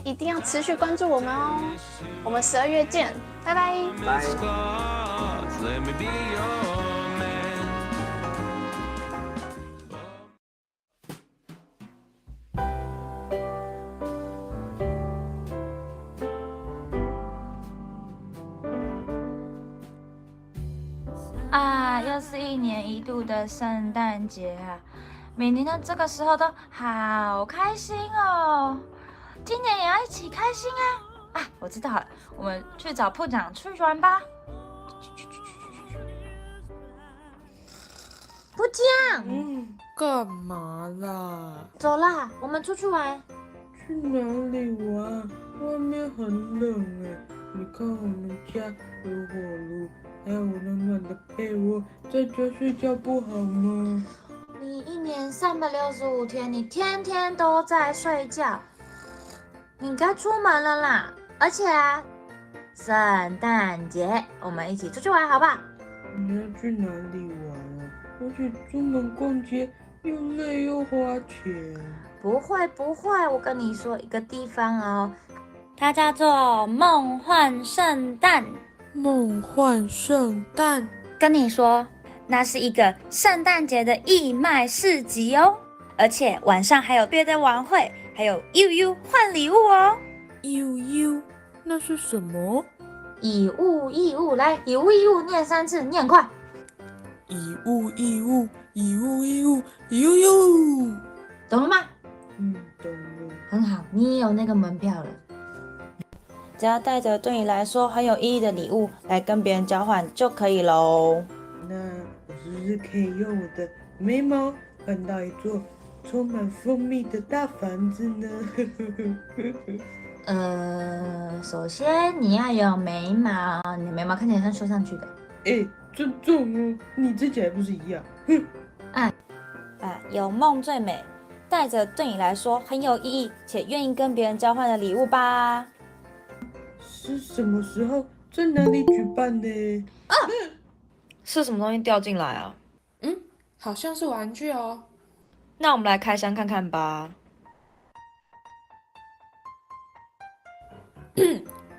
一定要持续关注我们哦。我们12月见，拜拜。啊，又是1年1度的圣诞节啊！每年的这个时候都好开心哦，今年也要一起开心啊！啊，我知道了，我们去找部长出去玩吧。部长，干嘛啦？走啦，我们出去玩。去哪里玩？外面很冷哎。你看我们家有火炉，还有暖暖的被窝，在家睡觉不好吗？你1年365天，你天天都在睡觉，你该出门了啦。而且啊，圣诞节我们一起出去玩，好不好？你要去哪里玩啊？而且出门逛街又累又花钱。不会，我跟你说一个地方哦，它叫做梦幻圣诞。梦幻圣诞？跟你说，那是一个圣诞节的义卖市集哦，而且晚上还有别的晚会，还有换礼物哦。那是什么？以物，来，以物念3次，念快。以物，懂了吗？懂了。很好，你也有那个门票了。只要带着对你来说很有意义的礼物来跟别人交换就可以喽。那我是不是可以用我的眉毛换到一座充满蜂蜜的大房子呢？首先你要有眉毛，你的眉毛看起来像修上去的。尊重哦，你之前还不是一样？有梦最美，带着对你来说很有意义且愿意跟别人交换的礼物吧。是什么时候在哪里举办呢？是什么东西掉进来啊？好像是玩具哦。那我们来开箱看看吧。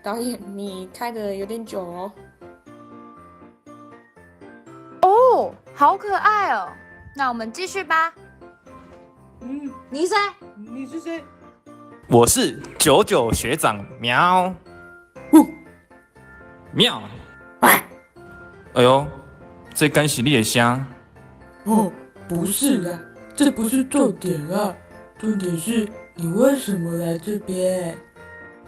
导演，你开的有点久哦。哦，好可爱哦！那我们继续吧。你谁？你是谁？我是99学长喵。喵！哎呦，这敢是你的声？哦，不是啦，这不是重点啊，重点是你为什么来这边？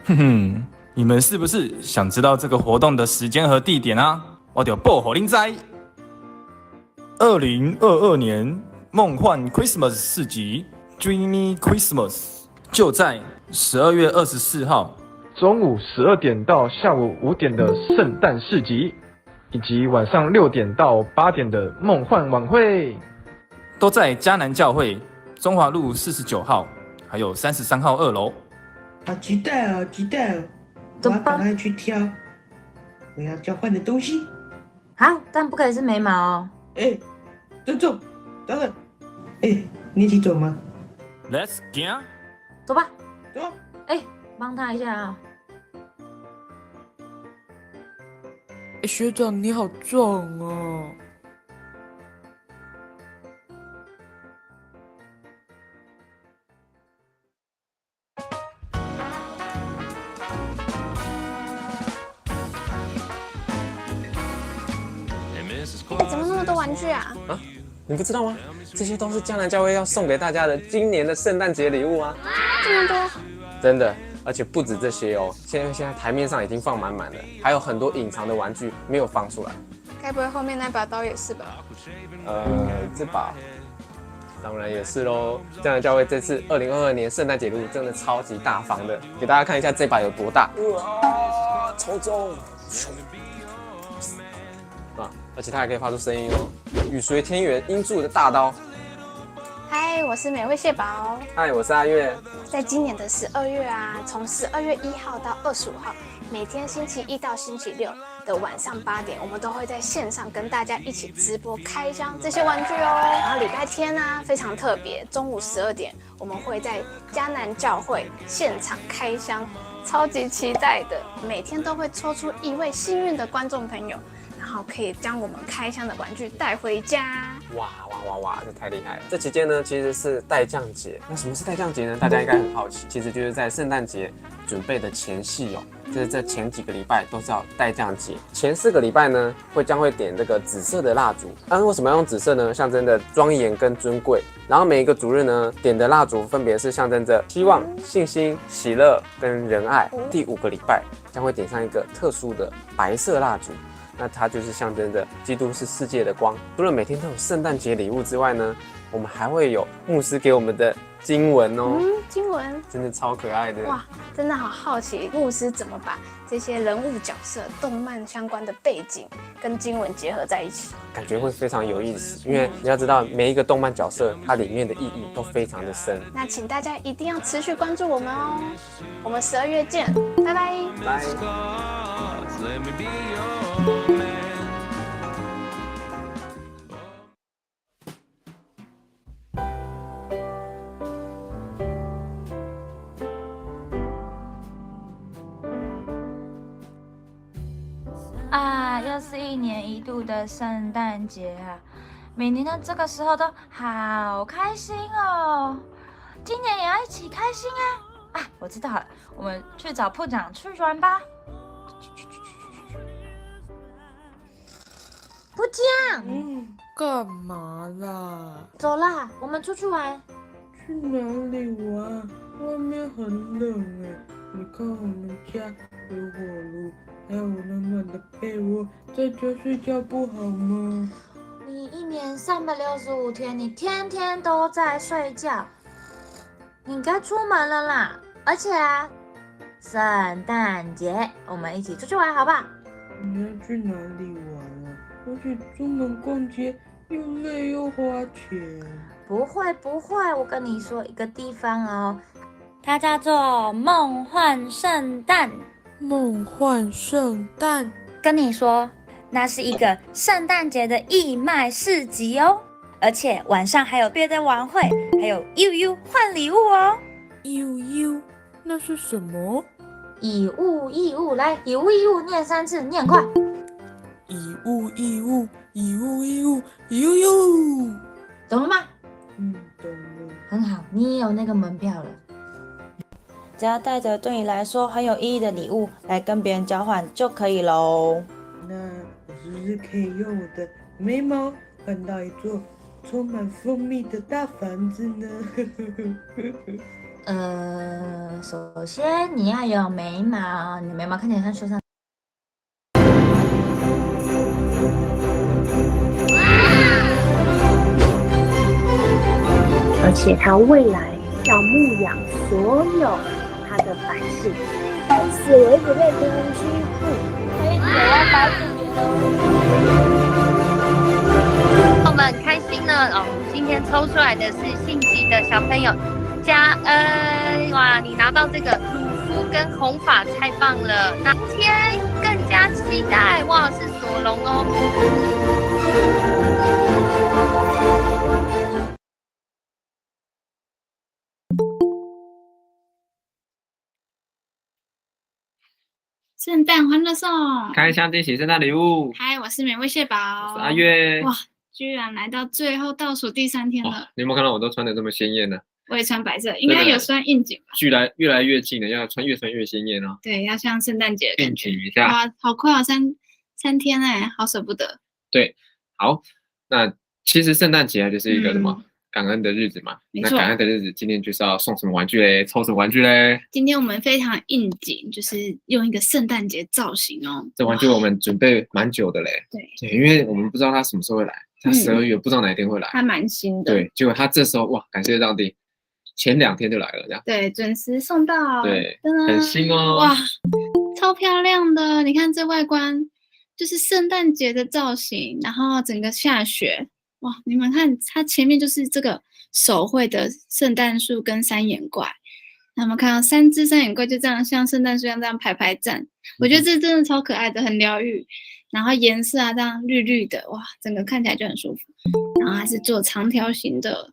哼哼，你们是不是想知道这个活动的时间和地点啊？我就报给您知。2022年梦幻 Christmas 市集 Dreamy Christmas 就在12月24号中午12点到下午5点的圣诞市集，以及晚上6点到8点的梦幻晚会，都在迦南教会中华路49号，还有33号2楼。好期待哦，期待哦！我要赶快去挑我要交换的东西。好，但不可以是眉毛哦。尊重，当然。你一起走吗？ Let's go！ 走吧。走啊。帮他一下啊。学长你好壮哦。怎么那么多玩具啊？你不知道吗？这些都是迦南教会要送给大家的今年的圣诞节礼物啊！这么多？真的，而且不止这些哦，现在台面上已经放满满了，还有很多隐藏的玩具没有放出来。该不会后面那把刀也是吧？这把当然也是喽。迦南教会这次2022年圣诞节礼物真的超级大方的，给大家看一下这把有多大。哇，超重！而且它还可以发出声音哦，雨随天缘音柱的大刀。嗨，我是美味蟹堡。嗨，我是阿月。在今年的12月啊，从12月1号到25号，每天星期1到星期6，的晚上8点，我们都会在线上跟大家一起直播开箱这些玩具哦。然后礼拜天呢，非常特别，中午12点，我们会在迦南教会现场开箱，超级期待的。每天都会抽出1位幸运的观众朋友，然后可以将我们开箱的玩具带回家。哇，这太厉害了！这期间呢，其实是待降节。那什么是待降节呢？大家应该很好奇，其实就是在圣诞节准备的前夕哦，就是这前几个礼拜都是要待降节。前4个礼拜呢，将会点这个紫色的蜡烛。为什么要用紫色呢？象征着庄严跟尊贵。然后每一个主日呢，点的蜡烛分别是象征着希望、信心、喜乐跟仁爱。第5个礼拜将会点上一个特殊的白色蜡烛。那它就是象征着基督是世界的光。除了每天都有圣诞节礼物之外呢，我们还会有牧师给我们的经文哦。经文真的超可爱的。哇，真的好好奇牧师怎么把这些人物角色、动漫相关的背景跟经文结合在一起，感觉会非常有意思。因为你要知道，每一个动漫角色它里面的意义都非常的深。那请大家一定要持续关注我们哦。我们12月见，拜拜。拜。又是1年1度的圣诞节啊！每年的这个时候都好开心哦。今年也要一起开心啊！我知道了，我们去找部长去玩吧。部长，干嘛啦？走啦，我们出去玩。去哪里玩？外面很冷哎。你看我们家有火炉，还有暖暖的被窝，在家睡觉不好吗？你1年365天，你天天都在睡觉，你该出门了啦。而且圣诞节我们一起出去玩，好不好？你要去哪里玩啊？而且出门逛街又累又花钱。不会，我跟你说一个地方哦，它叫做梦幻圣诞。梦幻圣诞，跟你说，那是一个圣诞节的义卖市集哦，而且晚上还有别的晚会，还有换礼物哦。那是什么？以物，来，以物念3次，念快。以物，懂了吗？懂了。很好，你也有那个门票了。只要带着对你来说很有意义的礼物来跟别人交换就可以喽。那我是不是可以用我的眉毛换到一座充满蜂蜜的大房子呢？首先你要有眉毛，你的眉毛看起来像树上。而且他未来要牧养所有他的百姓，到死为止被平安欺负，所以我要保护你喽。我们很开心呢哦，今天抽出来的是信息的小朋友嘉恩，哇，你拿到这个鲁夫跟红发太棒了，那天更加期待，哇，是索隆哦。圣诞欢乐颂，开箱惊喜圣诞礼物。嗨，我是美味蟹堡，我是阿月。哇，居然来到最后倒数第3天了。你有没有看到我都穿的这么鲜艳呢？我也穿白色，应该有算应景吧？越来越近了，要越穿越鲜艳哦。对，要像圣诞节应景一下。哇，好快哦，三天哎，好舍不得。对，好，那其实圣诞节就是一个什么？感恩的日子嘛，那感恩的日子，今天就是要送什么玩具嘞？抽什么玩具嘞？今天我们非常应景，就是用一个圣诞节造型哦。这玩具我们准备蛮久的嘞。对，因为我们不知道他什么时候会来，他12月不知道哪一天会来。他蛮新的。对，结果他这时候哇，感谢上帝，前2天就来了，这样。对，准时送到。对，很新哦。哇，超漂亮的！你看这外观，就是圣诞节的造型，然后整个下雪。哇，你们看，它前面就是这个手绘的圣诞树跟3眼怪，那我们看到3只三眼怪就这样像圣诞树一样这样排排站，我觉得这真的超可爱的，很疗愈。然后颜色啊这样绿绿的，哇，整个看起来就很舒服。然后还是做长条形的，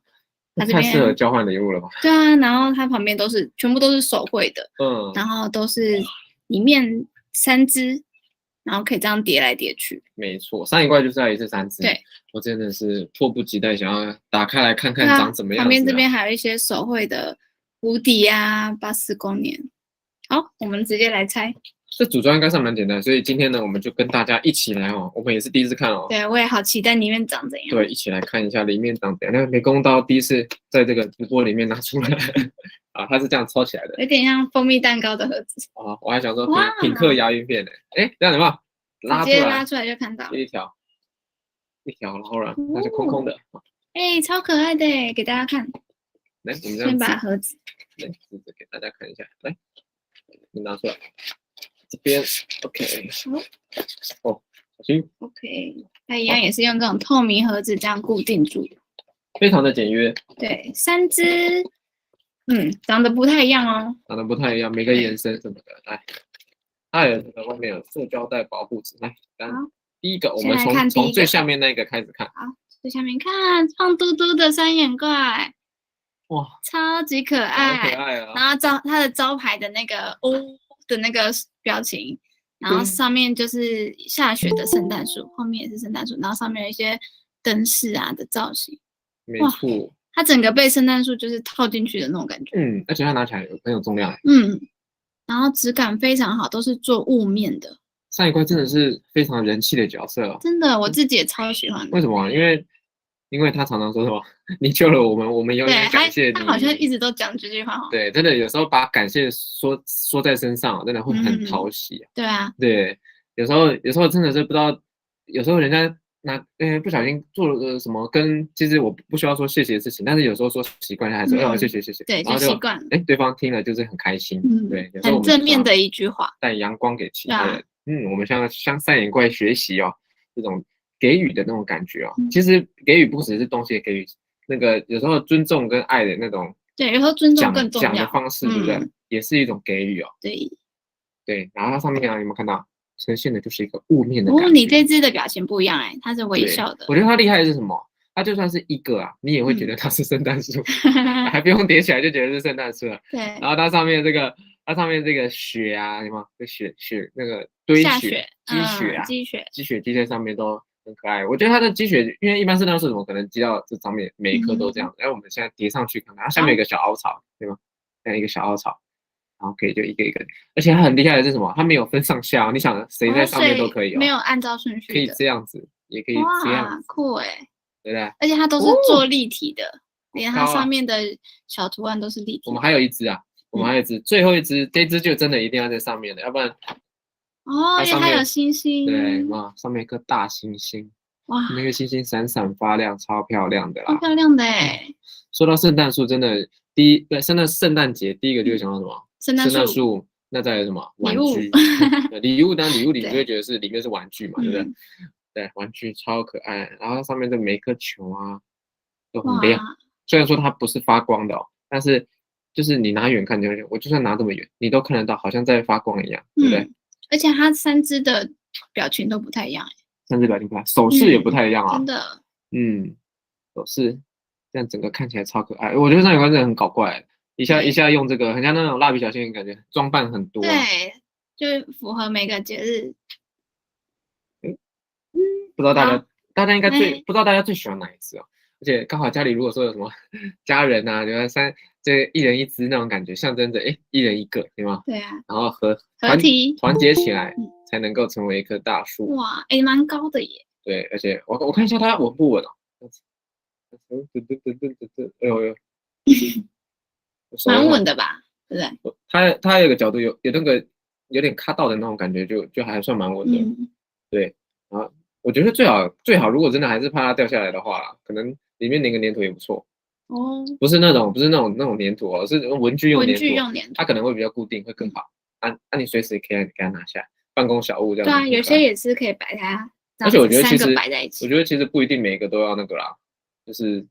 它这太适合边交换礼物了吧？对啊，然后它旁边全部都是手绘的，嗯，然后都是里面3只，然后可以这样叠来叠去。没错，三眼怪就是要一次3只。对，我真的是迫不及待想要打开来看看对啊长怎么样子啊。旁边这边还有一些手绘的无敌啊、巴斯光年。好，我们直接来猜。这组装应该算蛮简单，所以今天呢，我们就跟大家一起来哦，我们也是第一次看哦。对，我也好期待里面长怎样。对，一起来看一下里面长怎样。那美工刀第一次在这个直播里面拿出来啊，它是这样抽起来的有点像蜂蜜蛋糕的盒子，啊。我还想说哇品客牙鱼片呢，哎，这样有没有拉出来？直接拉出来就看到。一条，然后呢，它是空空的。哎，超可爱的耶，给大家看。来，我们这样先子把盒子，来试着给大家看一下，来，你拿出来，这边 OK， 哦，小心， OK，它一样也是用这种透明盒子这样固定住。非常的简约，对，3只，长得不太一样哦。长得不太一样，每个延伸什么的，来，它有这个外面有塑胶袋保护纸，来，第一个我们先来看第一个从最下面那个开始看，好，最下面看胖嘟嘟的三眼怪，哇，超级可好爱。可爱啊！然后它的招牌的那个哦的那个表情，然后上面就是下雪的圣诞树，后面也是圣诞树，然后上面有一些灯饰啊的造型。没错，它整个被圣诞树就是套进去的那种感觉。而且它拿起来很有重量哎。然后质感非常好，都是做雾面的。三眼怪真的是非常人气的角色哦。真的，我自己也超喜欢的。为什么啊？因为他常常说什么，你救了我们，我们永远感谢你。他好像一直都讲这句话哦。对，真的有时候把感谢说在身上，真的会很讨喜。对啊。对，有时候真的是不知道，有时候人家不小心做了什么其实我不需要说谢谢的事情，但是有时候说习惯还是谢谢。对，就习惯了。对方听了就是很开心。对，有时候很正面的一句话，带阳光给其他人。我们向三眼怪学习哦，这种给予的那种感觉哦。其实给予不只是东西的给予，那个有时候尊重跟爱的那种，对，有时候尊重更重要。讲的方式，对不对？也是一种给予哦。对，然后它上面啊，有没有看到呈现的就是一个雾面的感觉。你这只的表情不一样哎，它是微笑的。我觉得它厉害的是什么？它就算是一个啊，你也会觉得它是圣诞树，还不用叠起来就觉得是圣诞树了。对。然后它上面这个雪啊，什么雪那个堆雪、积雪积在上面都很可爱。我觉得它的积雪，因为一般圣诞树怎么可能积到这上面每一颗都这样？然后我们现在叠上去看看，它下面有一个小凹槽，对吗？这样一个小凹槽，然后可以就一个一个，而且它很厉害的是什么？它没有分上下，你想谁在上面都可以哦，没有按照顺序，可以这样子，也可以这样子，酷哎，对不对？而且它都是做立体的，连它上面的小图案都是立体。我们还有一只啊。最后一只，这只就真的一定要在上面的，要不然因为它有星星，对，哇，上面一颗大星星，哇，那个星星闪闪发亮，超漂亮的啦，超漂亮的哎。说到圣诞树，真的圣诞节第一个就会想到什么？圣诞树，那再来什么？玩具，礼物，当然礼物你就会觉得是里面是玩具嘛，对不对？对，玩具超可爱，然后上面的每一颗球啊都很亮，虽然说它不是发光的哦，但是就是你拿远看，我就算拿这么远，你都看得到，好像在发光一样，对不对？而且它3只的表情都不太一样3只表情不太，手势也不太一样啊，真的，手势这样整个看起来超可爱。我觉得三眼怪真的很搞怪，一下用这个，很像那种蜡笔小新的感觉，装扮很多，对，就符合每个节日。不知道大家应该不知道大家最喜欢哪一只哦？而且刚好家里如果说有什么家人啊，就这一人一只那种感觉，象征着一人一个，对吗？对啊。然后合体团结起来，才能够成为一棵大树。哇，蛮高的耶。对，而且我看一下它稳不稳哦。哎呦，蛮稳的吧？对不对？它有个角度有那个有点卡到的那种感觉，就还算蛮稳的。对，然后我觉得最好，如果真的还是怕它掉下来的话，可能里面粘个粘土也不错。不是那种粘土哦，是文具用粘土，它可能会比较固定，会更好。你随时可以给它拿下来，办公小物这样。对啊，有些也是可以摆它，而且我觉得其实不一定每一个都要那个啦，就是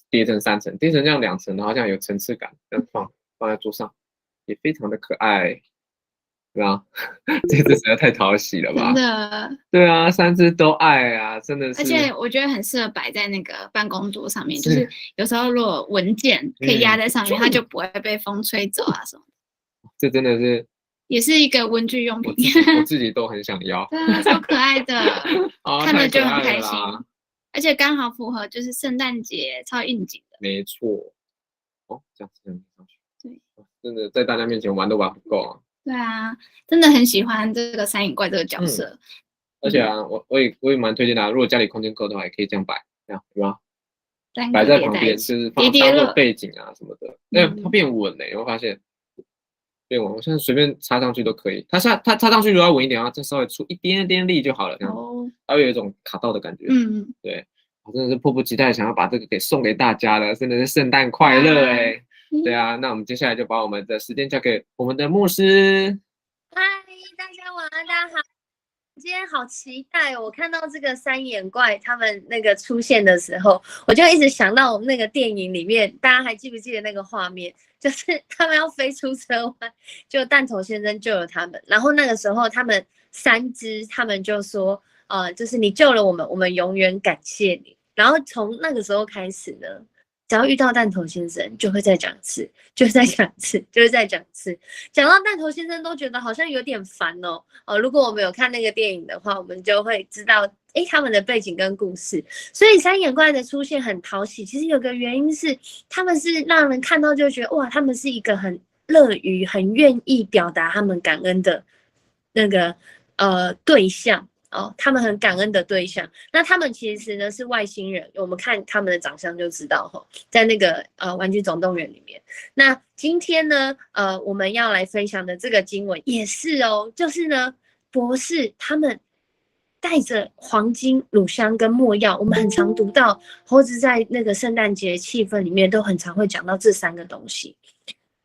叠成3层，叠成这样2层，然后这样有层次感，这样放在桌上也非常的可爱，对吧？这只实在太讨喜了吧？真的，对啊，3只都爱啊，真的是。而且我觉得很适合摆在那个办公桌上面，是就是有时候如果文件可以压在上面，它就不会被风吹走啊什么的，这真的是也是一个文具用品。我自己都很想要。对啊，超可爱的，啊，看了就很太可爱开心，了啦而且刚好符合就是圣诞节，超应景的。没错。哦，这样子上去。对，真的在大家面前玩都玩不够啊。对啊，真的很喜欢这个三眼怪这个角色。而且啊，我也蛮推荐的，如果家里空间够的话，也可以这样摆，这样有没有？摆在旁边，就是当做背景啊什么的。它变稳了，有没有发现？变稳，我现在随便插上去都可以。它插上去如果要稳一点的话，再稍微出一点点力就好了，这样它会有一种卡到的感觉。对，我真的是迫不及待想要把这个给送给大家了，真的是圣诞快乐哎！对啊，那我们接下来就把我们的时间交给我们的牧师。嗨，大家晚安，大家好。今天好期待哦！我看到这个三眼怪他们那个出现的时候，我就一直想到那个电影里面，大家还记不记得那个画面？就是他们要飞出车湾，就弹头先生救了他们。然后那个时候他们3只，他们就说，就是你救了我们，我们永远感谢你。然后从那个时候开始呢，只要遇到弹头先生，就会再讲一次，就是再讲一次，就是再讲一次。讲到弹头先生都觉得好像有点烦哦。如果我们有看那个电影的话，我们就会知道，他们的背景跟故事。所以三眼怪的出现很讨喜，其实有个原因是，他们是让人看到就觉得哇，他们是一个很乐于、很愿意表达他们感恩的那个对象。他们很感恩的对象，那他们其实呢是外星人，我们看他们的长相就知道在那个玩具总动员里面。那今天呢我们要来分享的这个经文也是就是呢博士他们带着黄金、乳香跟没药，我们很常读到，或者在那个圣诞节气氛里面都很常会讲到这3个东西。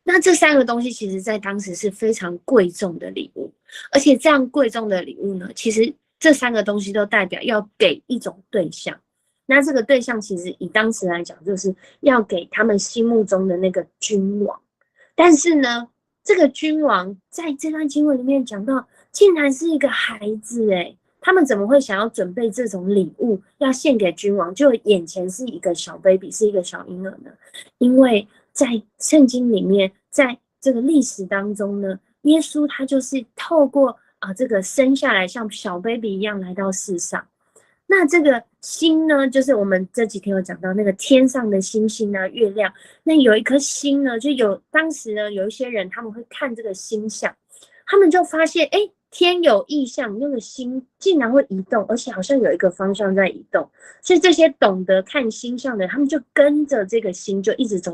那这3个东西其实在当时是非常贵重的礼物，而且这样贵重的礼物呢，其实这3个东西都代表要给一种对象。那这个对象其实以当时来讲，就是要给他们心目中的那个君王。但是呢，这个君王在这段经文里面讲到，竟然是一个孩子他们怎么会想要准备这种礼物要献给君王？就眼前是一个小 baby， 是一个小婴儿呢？因为在圣经里面，在这个历史当中呢，耶稣他就是透过这个生下来像小 baby 一样来到世上。那这个星呢，就是我们这几天有讲到那个天上的星星啊、月亮。那有一颗星呢，就当时呢有一些人他们会看这个星象，他们就发现天有异象，那个星竟然会移动，而且好像有一个方向在移动。所以这些懂得看星象的人，他们就跟着这个星就一直走，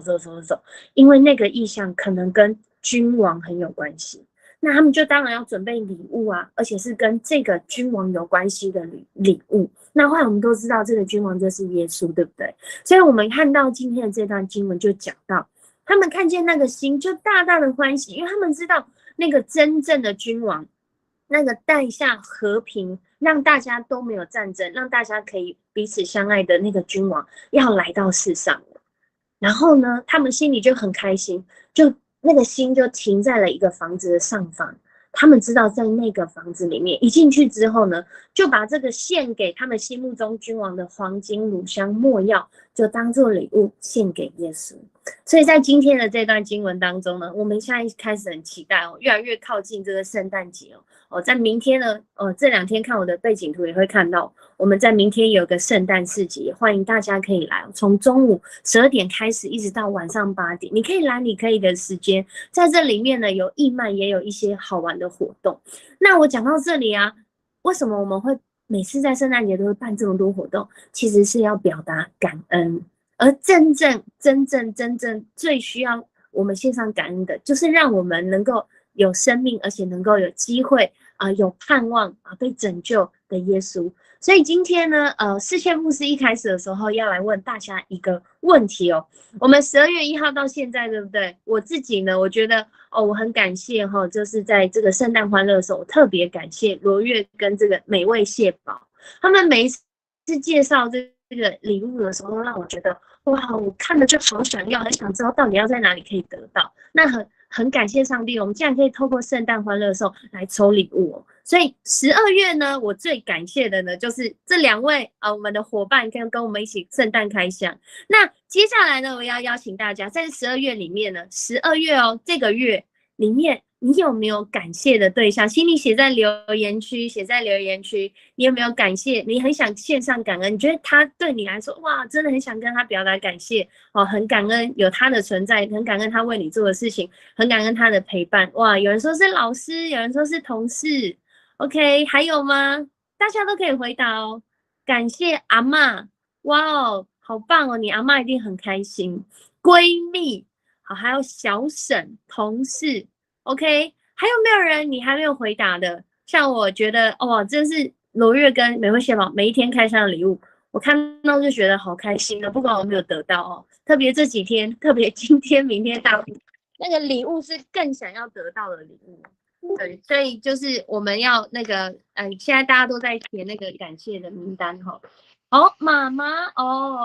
因为那个异象可能跟君王很有关系。那他们就当然要准备礼物啊，而且是跟这个君王有关系的礼物。那后来我们都知道这个君王就是耶稣，对不对？所以我们看到今天的这段经文就讲到，他们看见那个星就大大的欢喜，因为他们知道那个真正的君王，那个带下和平，让大家都没有战争，让大家可以彼此相爱的那个君王要来到世上了。然后呢，他们心里就很开心，就那个星就停在了一个房子的上方。他们知道在那个房子里面一进去之后呢，就把这个献给他们心目中君王的黄金、乳香、没药就当做礼物献给耶稣。所以在今天的这段经文当中呢，我们现在开始很期待越来越靠近这个圣诞节在明天呢这2天看我的背景图也会看到，我们在明天有个圣诞市集，欢迎大家可以来，从中午12点开始一直到晚上8点，你可以来你可以的时间，在这里面呢有义卖，也有一些好玩的活动。那我讲到这里啊，为什么我们会每次在圣诞节都会办这么多活动？其实是要表达感恩，而真正最需要我们献上感恩的，就是让我们能够有生命，而且能够有机会有盼望被拯救的耶稣。所以今天呢世界牧师一开始的时候要来问大家一个问题我们12月1号到现在，对不对？我自己呢，我觉得我很感谢就是在这个圣诞欢乐的时候，我特别感谢罗月跟这个美味蟹堡，他们每一次介绍这个礼物的时候，让我觉得哇，我看了就好想要，很想知道到底要在哪里可以得到。那很感谢上帝，我们竟然可以透过圣诞欢乐颂来抽礼物哦。所以12月呢，我最感谢的呢，就是这2位我们的伙伴跟我们一起圣诞开箱。那接下来呢，我要邀请大家在12月里面呢，12月这个月里面，你有没有感谢的对象？请你写在留言区，你有没有感谢？你很想献上感恩，你觉得他对你来说，哇，真的很想跟他表达感谢哦，很感恩有他的存在，很感恩他为你做的事情，很感恩他的陪伴。哇，有人说是老师，有人说是同事 ，OK， 还有吗？大家都可以回答哦。感谢阿嬷，哇哦，好棒哦，你阿嬷一定很开心。闺蜜，好，还有小沈，同事。OK， 还有没有人你还没有回答的？像我觉得真是罗月跟美惠蟹堡每一天开箱的礼物，我看到就觉得好开心的，不管我没有得到哦，特别这几天，特别今天、明天大那个礼物是更想要得到的礼物。对，所以就是我们要那个，现在大家都在填那个感谢的名单哈。妈妈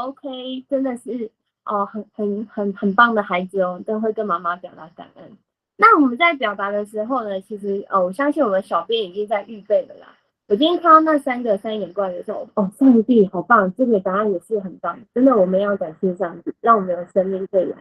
，OK， 真的是很棒的孩子哦，都会跟妈妈表达感恩。那我们在表达的时候呢，其实我相信我们小编已经在预备了啦。我今天看到那3个3眼怪的时候，上帝好棒，这个答案也是很棒，真的我们要感谢上帝，让我们的生命未来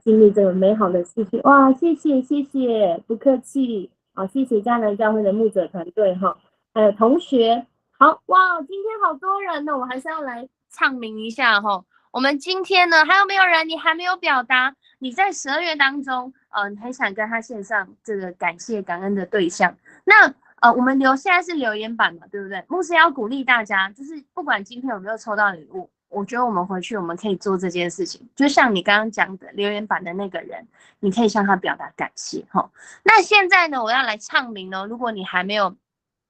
经历这个美好的事情。哇，谢谢，不客气谢谢迦南教会的牧者团队哈，还有同学。好哇，今天好多人呢，我还是要来唱名一下哈。我们今天呢，还有没有人你还没有表达你在12月当中你很想跟他献上这个感谢感恩的对象？那我们现在是留言板嘛，对不对？牧师要鼓励大家，就是不管今天有没有抽到礼物，我觉得我们回去我们可以做这件事情，就像你刚刚讲的留言板的那个人，你可以向他表达感谢哈。那现在呢，我要来唱名哦，如果你还没有，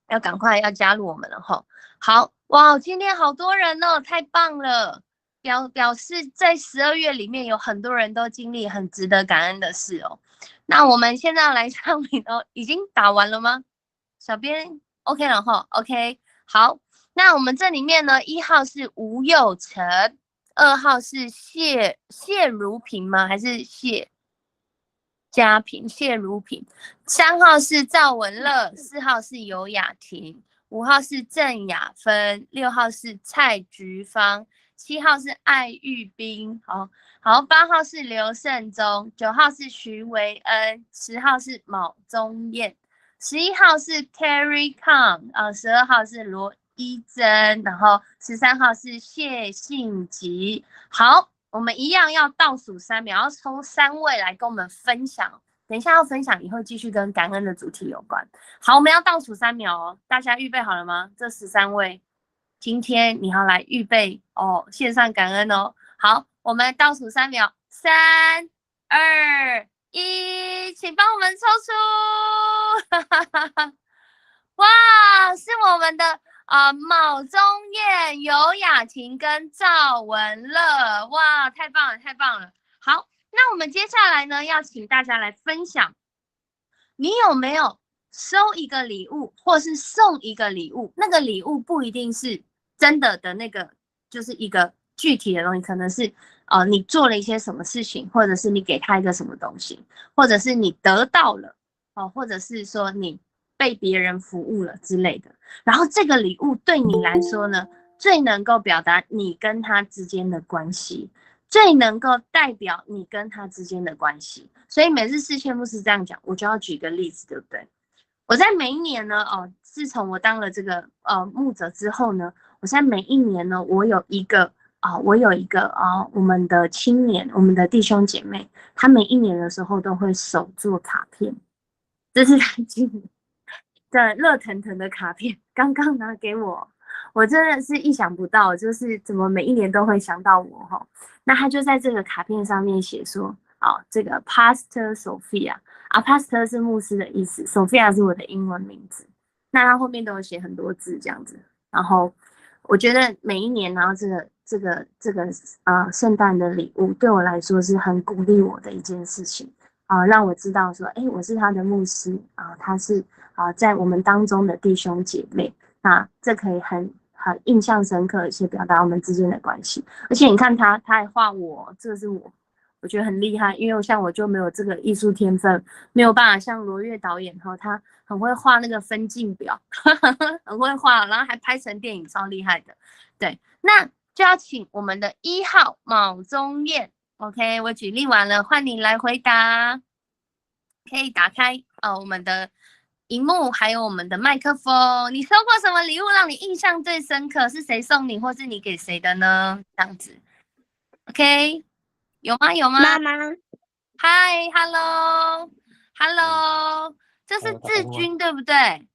要赶快要加入我们了哈。好哇，今天好多人哦，太棒了！表示在12月里面有很多人都经历很值得感恩的事哦。那我们现在要来唱名哦，已经打完了吗？小编 OK 了哈 ，OK， 好。那我们这里面呢，1号是吴佑成，2号是谢如萍吗？还是谢家平？谢如萍。3号是赵文乐，4号是尤雅婷，5号是郑雅芬，6号是蔡菊芳。7号是艾玉冰，好，8号是刘胜忠，9号是徐维恩，10号是毛宗燕，11号是 Carrie Kang， 12号是罗一珍，然后13号是谢信吉。好，我们一样要倒数3秒，要抽3位来跟我们分享。等一下要分享，以后继续跟感恩的主题有关。好，我们要倒数3秒哦，大家预备好了吗？这13位。今天你要来预备线上感恩哦。好，我们倒数3秒，3、2、1，请帮我们抽出，哇，是我们的毛宗燕、尤雅婷跟赵文乐，哇，太棒了，太棒了。好，那我们接下来呢，要请大家来分享，你有没有收一个礼物，或是送一个礼物？那个礼物不一定是真的那个，就是一个具体的东西，可能是你做了一些什么事情，或者是你给他一个什么东西，或者是你得到了或者是说你被别人服务了之类的。然后这个礼物对你来说呢，最能够表达你跟他之间的关系，最能够代表你跟他之间的关系。所以每次世谦牧师这样讲，我就要举个例子，对不对？我在每一年呢，自从我当了这个牧者之后呢，我在每一年呢，我有一个我们的青年，我们的弟兄姐妹，他每一年的时候都会手做卡片，这是他今年的热腾腾的卡片，刚刚拿给我，我真的是意想不到，就是怎么每一年都会想到我哈。那他就在这个卡片上面写说，这个 Pastor Sophia，Pastor 是牧师的意思 ，Sophia 是我的英文名字。那他后面都有写很多字这样子。然后我觉得每一年，然后这个圣诞的礼物对我来说是很鼓励我的一件事情让我知道说，我是他的牧师他是在我们当中的弟兄姐妹，那这可以很印象深刻，而且表达我们之间的关系。而且你看他还画我，这个是我我觉得很厉害，因为像我就没有这个艺术天分，没有办法像罗越导演哈，他很会画那个分镜表，很会画，然后还拍成电影，超厉害的。对，那就要请我们的1号卯中燕 ，OK， 我举例完了，换你来回答。可以打开我们的荧幕，还有我们的麦克风。你收过什么礼物让你印象最深刻？是谁送你，或是你给谁的呢？这样子 ，OK， 有吗？有吗？妈妈，嗨 ，Hello，这是志军对不对？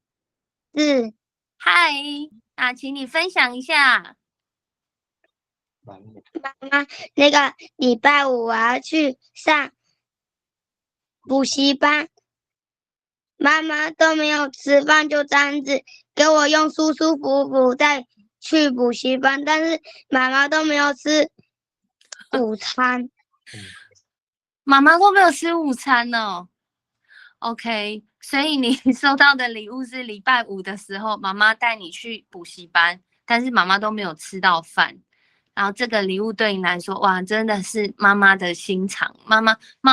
是嗨，请你分享一下。妈妈，那个礼拜五我要去上补习班，妈妈都没有吃饭，就这样子给我用舒舒服服再去补习班，但是妈妈都没有吃午餐。妈妈都没有吃午餐哦。OK， 所以你收到的礼物是礼拜五的时候，妈妈带你去补习班，但是妈妈都没有吃到饭。然后这个礼物对你来说，哇，真的是妈妈的心肠，妈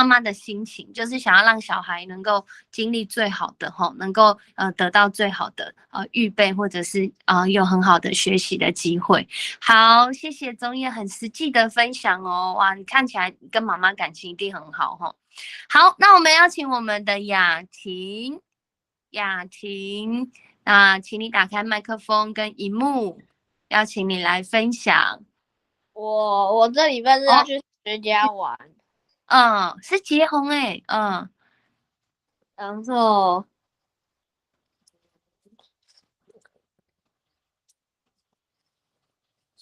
妈的心情，就是想要让小孩能够经历最好的能够得到最好的预备，或者是有很好的学习的机会。好，谢谢中叶很实际的分享哦，哇，你看起来跟妈妈感情一定很好哈。好，那我们邀请我们的雅婷，请你打开麦克风跟荧幕，邀请你来分享。我这礼拜是要去学家玩，是结红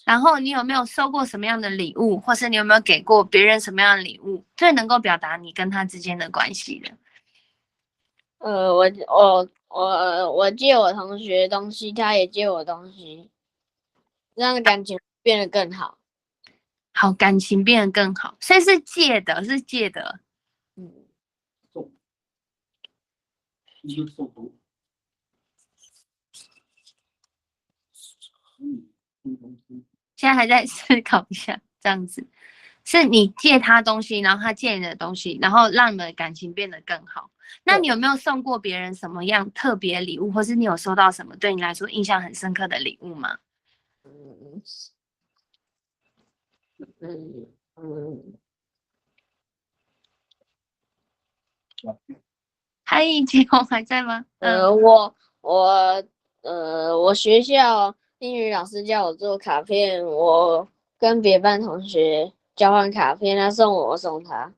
然后你有没有收过什么样的礼物，或是你有没有给过别人什么样的礼物，最能够表达你跟他之间的关系的？我借我同学东西，他也借我东西，让感情变得更好。好，感情变得更好，所以是借的。现在还在思考一下，这样子是你借他东西，然后他借你的东西，然后让你们的感情变得更好。那你有没有送过别人什么样特别礼物，或是你有收到什么对你来说印象很深刻的礼物吗？嗨，结红还在吗？我学校英语老师叫我做卡片，我跟别班同学交换卡片，他送我，我送他。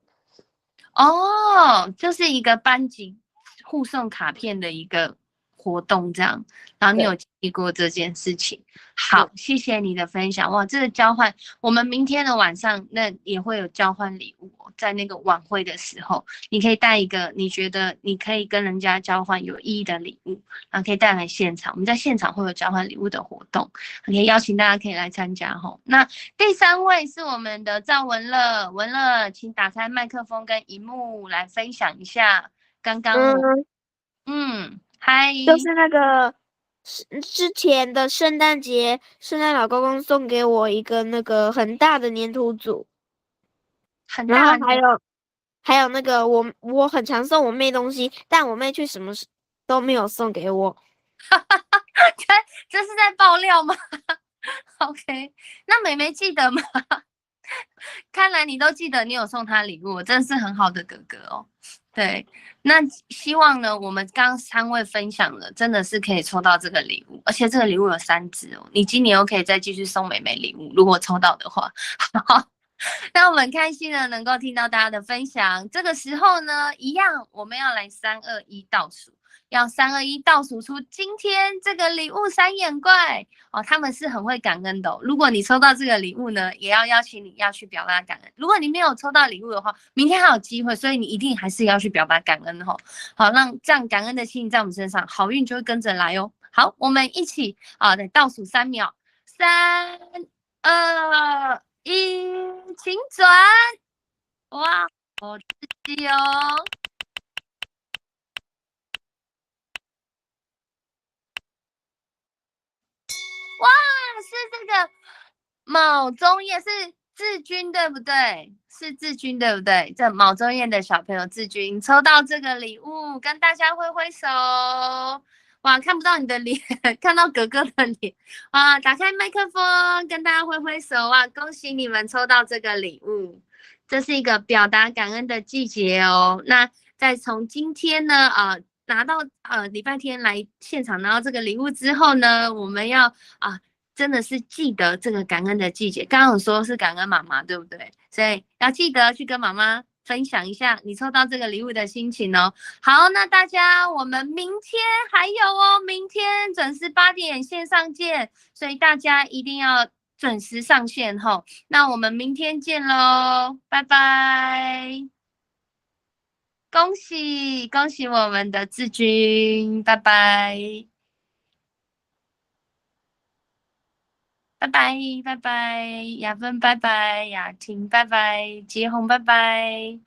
就是一个班级互送卡片的一个活动，这样，然后你有经历过这件事情。好，谢谢你的分享。哇，这个交换，我们明天的晚上那也会有交换礼物在那个晚会的时候，你可以带一个你觉得你可以跟人家交换有意义的礼物，然后可以带来现场。我们在现场会有交换礼物的活动，可以邀请大家可以来参加吼。那第3位是我们的赵文乐，文乐，请打开麦克风跟荧幕来分享一下刚刚嗨，就是那个之前的圣诞节，圣诞老公公送给我一个那个很大的粘土组，然后还有那个我很常送我妹东西，但我妹却什么都没有送给我。这是在爆料吗？OK， 那妹妹记得吗？看来你都记得你有送她礼物，真的是很好的哥哥哦。对，那希望呢，我们刚3位分享了，真的是可以抽到这个礼物，而且这个礼物有3只哦。你今年又可以再继续送妹妹礼物，如果抽到的话。好，那我们开心的能够听到大家的分享。这个时候呢，一样我们要来3、2、1倒数。要3、2、1倒数出今天这个礼物3眼怪哦，他们是很会感恩的哦。如果你抽到这个礼物呢，也要邀请你要去表达感恩。如果你没有抽到礼物的话，明天还有机会，所以你一定还是要去表达感恩哦。好，让这样感恩的心在我们身上，好运就会跟着来哦。好，我们一起来倒数3秒，3、2、1，请转。哇，好刺激哦！哇，是这个卯中叶，是志军对不对？是志军对不对？这毛中燕的小朋友志军抽到这个礼物，跟大家挥挥手。哇，看不到你的脸，看到哥哥的脸。哇，打开麦克风，跟大家挥挥手。哇，恭喜你们抽到这个礼物。这是一个表达感恩的季节哦。那再从今天呢，拿到礼拜天来现场拿到这个礼物之后呢，我们要真的是记得这个感恩的季节。刚刚有说是感恩妈妈，对不对？所以要记得去跟妈妈分享一下你抽到这个礼物的心情哦。好，那大家我们明天还有哦，明天准时8点线上见，所以大家一定要准时上线吼。那我们明天见喽，拜拜！恭喜恭喜我们的志军，拜拜！拜拜拜拜，雅芬拜拜，雅婷拜拜，杰宏拜拜。